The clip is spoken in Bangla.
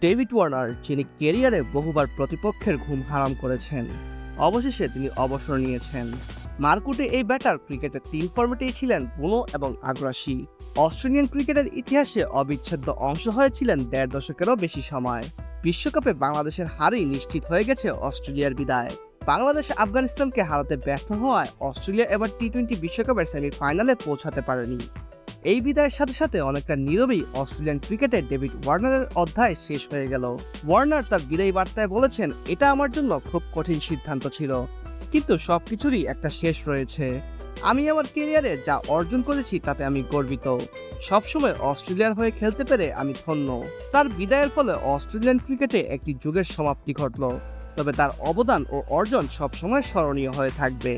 ডেভিড ওয়ার্নার, যিনি ক্যারিয়ারে বহুবার প্রতিপক্ষের ঘুম হারাম করেছেন, অবশেষে তিনি অবসর নিয়েছেন। মারকুটে এই ব্যাটার ক্রিকেটের 3 ফর্মেটেই ছিলেন বুনো এবং আগ্রাসী। অস্ট্রেলিয়ান ক্রিকেটের ইতিহাসে অবিচ্ছেদ্য অংশ হয়েছিলেন 1.5 দশকেরও বেশি সময়। বিশ্বকাপে বাংলাদেশের হারই নিশ্চিত হয়ে গেছে অস্ট্রেলিয়ার বিদায়। বাংলাদেশ আফগানিস্তানকে হারাতে ব্যর্থ হওয়ায় অস্ট্রেলিয়া এবার টি-20 বিশ্বকাপের সেমিফাইনালে পৌঁছাতে পারেনি। এই বিদায়ের সাথে সাথে অনেকটা নীরবেই অস্ট্রেলিয়ান ক্রিকেটে ডেভিড ওয়ার্নারের অধ্যায় শেষ হয়ে গেল। ওয়ার্নার তার বিদায়ী বার্তায় বলেছেন, এটা আমার জন্য খুব কঠিন সিদ্ধান্ত ছিল, কিন্তু সবকিছুরই একটা শেষ রয়েছে। আমি আমার ক্যারিয়ারে যা অর্জন করেছি তাতে আমি গর্বিত। সবসময় অস্ট্রেলিয়ার হয়ে খেলতে পেরে আমি ধন্য। তার বিদায়ের ফলে অস্ট্রেলিয়ান ক্রিকেটে একটি যুগের সমাপ্তি ঘটল, তবে তার অবদান ও অর্জন সবসময় স্মরণীয় হয়ে থাকবে।